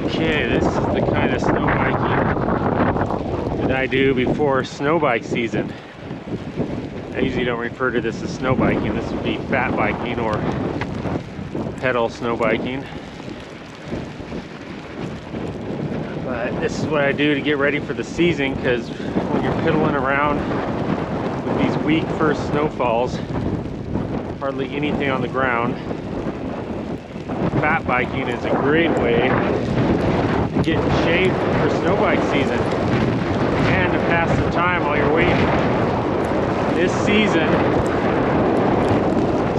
Okay, this is the kind of snow biking that I do before snow bike season. I usually don't refer to this as snow biking. This would be fat biking or pedal snow biking. But this is what I do to get ready for the season, because when you're piddling around with these weak first snowfalls, hardly anything on the ground, fat biking is a great way to get in shape for snow bike season and to pass the time while you're waiting. This season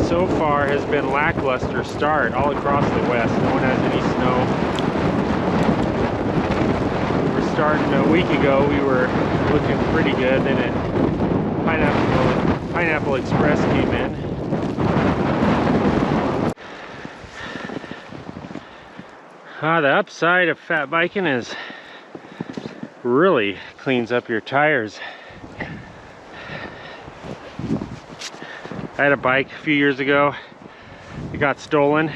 so far has been lackluster start all across the west. No one has any snow. We were starting a week ago, we were looking pretty good, then Pineapple Express came in. The upside of fat biking is really cleans up your tires. I had a bike a few years ago. It got stolen,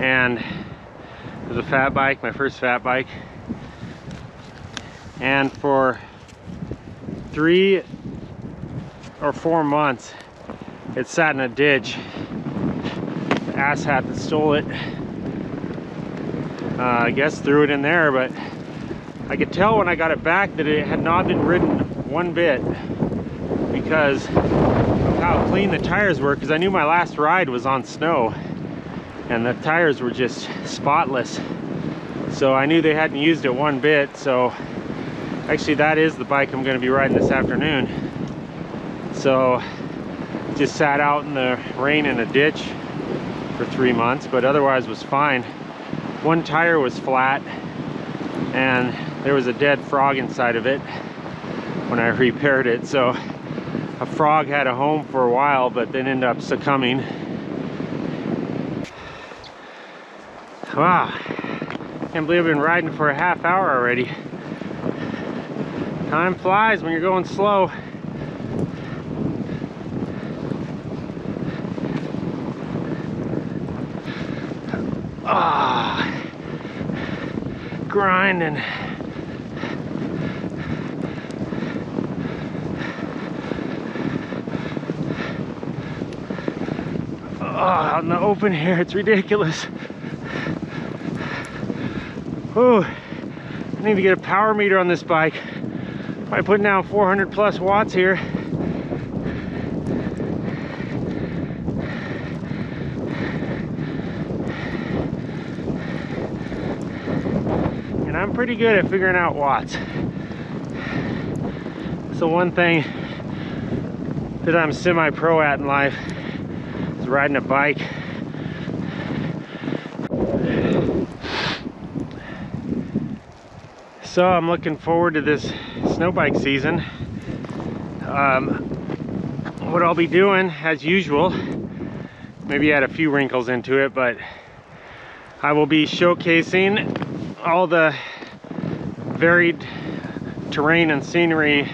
and it was a fat bike, my first fat bike. And for 3 or 4 months, it sat in a ditch. The asshat that stole it, I guess threw it in there, but I could tell when I got it back that it had not been ridden one bit because of how clean the tires were, because I knew my last ride was on snow and the tires were just spotless. So I knew they hadn't used it one bit. So actually that is the bike I'm going to be riding this afternoon. So just sat out in the rain in a ditch for 3 months, but otherwise was fine. One tire was flat and there was a dead frog inside of it when I repaired it. So a frog had a home for a while, but then ended up succumbing. Wow, can't believe I've been riding for a half hour already. Time flies when you're going slow. Grinding. Out in the open here, it's ridiculous. Oh, I need to get a power meter on this bike. Probably putting down 400 plus watts here. And I'm pretty good at figuring out watts. So one thing that I'm semi-pro at in life is riding a bike. So I'm looking forward to this snow bike season. What I'll be doing, as usual, maybe add a few wrinkles into it, but I will be showcasing all the varied terrain and scenery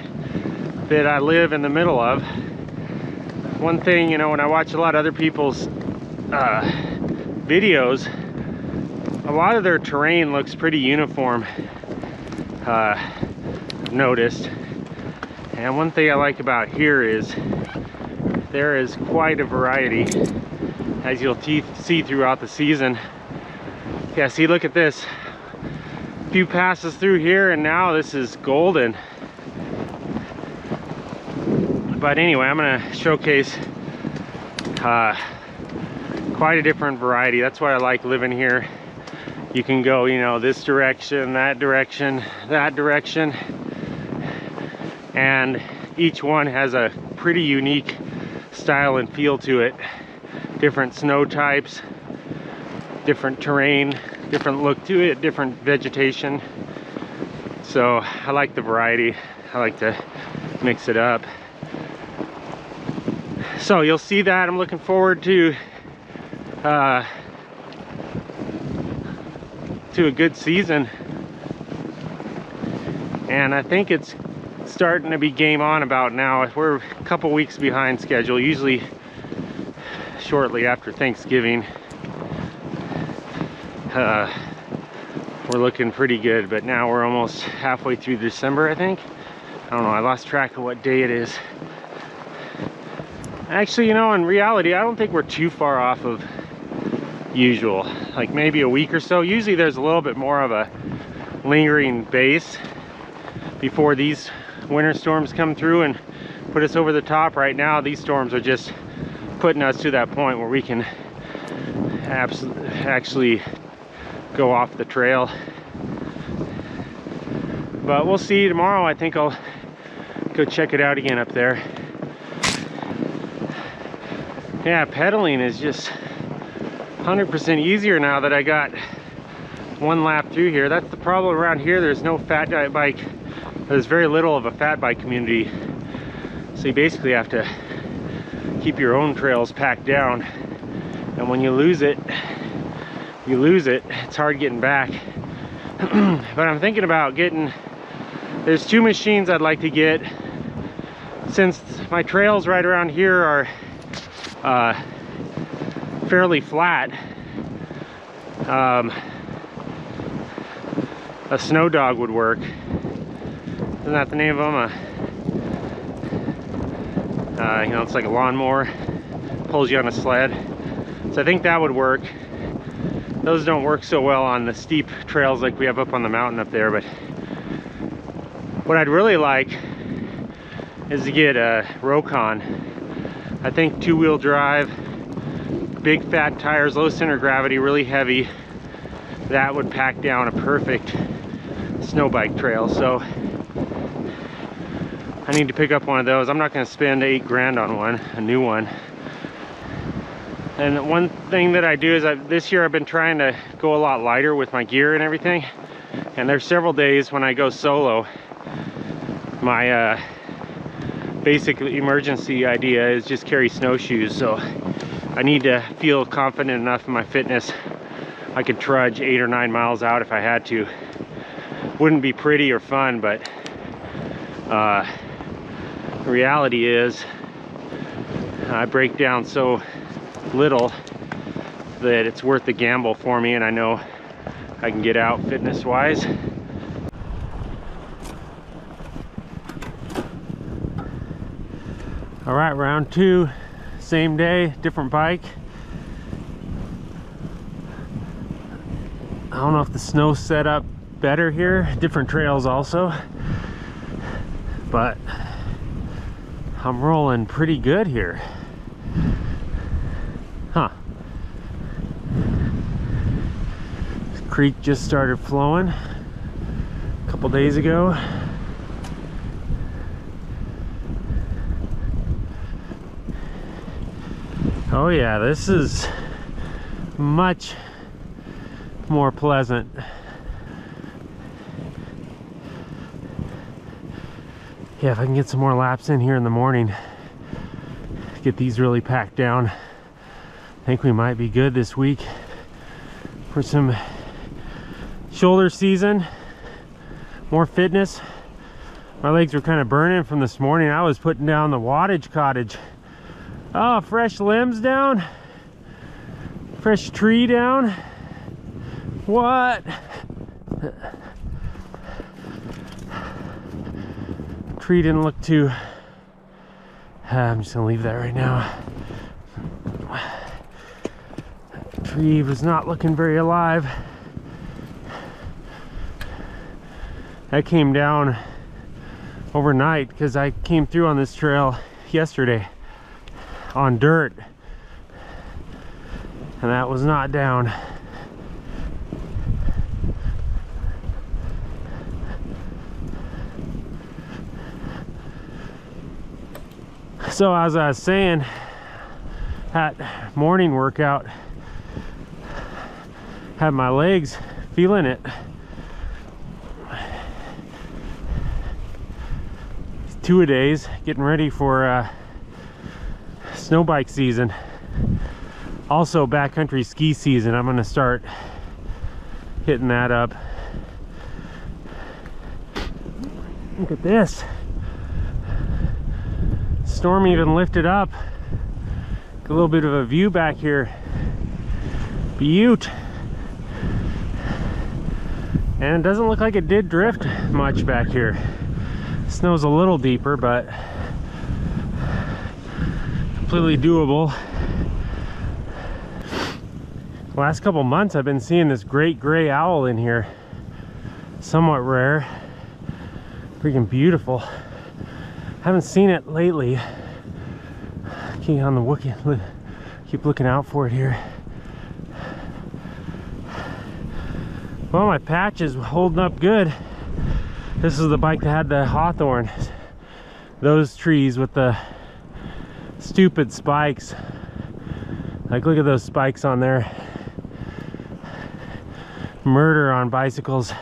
that I live in the middle of. One thing, you know, when I watch a lot of other people's videos, a lot of their terrain looks pretty uniform, I've noticed. And one thing I like about here is there is quite a variety, as you'll see throughout the season. Yeah, see, look at this. A few passes through here and now this is golden. But anyway, I'm gonna showcase quite a different variety. That's why I like living here. You can go, you know, this direction, that direction, that direction, and each one has a pretty unique style and feel to it. Different snow types, different terrain, different look to it, different vegetation. So I like the variety. I like to mix it up. So you'll see that. I'm looking forward to a good season, and I think it's starting to be game on about now. We're a couple weeks behind schedule, usually shortly after Thanksgiving. we're looking pretty good. But now we're almost halfway through December, I think. I don't know, I lost track of what day it is. Actually, you know, in reality, I don't think we're too far off of usual. Like maybe a week or so. Usually there's a little bit more of a lingering base before these winter storms come through and put us over the top. Right now, these storms are just putting us to that point where we can actually go off the trail. But we'll see tomorrow. I think I'll go check it out again up there. Yeah, pedaling is just 100% easier now that I got one lap through here. That's the problem around here. There's no fat bike. There's very little of a fat bike community. So you basically have to keep your own trails packed down. And when you lose it, you lose it. It's hard getting back. But I'm thinking about getting, there's two machines I'd like to get. Since my trails right around here are fairly flat, a snow dog would work. Isn't that the name of them? You know, it's like a lawnmower, pulls you on a sled. So I think that would work. Those don't work so well on the steep trails like we have up on the mountain up there, but what I'd really like is to get a Rokon. I think two-wheel drive, big fat tires, low center gravity, really heavy. That would pack down a perfect snow bike trail. So I need to pick up one of those. I'm not going to spend $8 grand on one, a new one. And one thing that I do is this year I've been trying to go a lot lighter with my gear and everything. And there's several days when I go solo. My basic emergency idea is just carry snowshoes. So I need to feel confident enough in my fitness. I could trudge 8 or 9 miles out if I had to. Wouldn't be pretty or fun, but the reality is I break down so little that it's worth the gamble for me, and I know I can get out fitness wise. All right, round 2, same day, different bike. I don't know if the snow's set up better here, different trails also, but I'm rolling pretty good here. Huh. This creek just started flowing a couple days ago. Oh yeah, this is much more pleasant. Yeah, if I can get some more laps in here in the morning, get these really packed down, I think we might be good this week for some shoulder season, more fitness. My legs were kind of burning from this morning. I was putting down the wattage cottage. Oh, fresh limbs down, fresh tree down. What? Tree didn't look too... I'm just gonna leave that right now. Tree was not looking very alive. That came down overnight because I came through on this trail yesterday on dirt, and that was not down. So as I was saying, that morning workout had my legs feeling it. Two-a-days, getting ready for snow bike season. Also backcountry ski season. I'm gonna start hitting that up. Look at this. Storm even lifted up. A little bit of a view back here. Beaut. And it doesn't look like it did drift much back here. Snow's a little deeper, but completely doable. The last couple months I've been seeing this great gray owl in here. Somewhat rare. Freaking beautiful. Haven't seen it lately. Keep on the Wookiee, keep looking out for it here. Well, my patch is holding up good. This is the bike that had the hawthorn. Those trees with the stupid spikes. Like, look at those spikes on there. Murder on bicycles.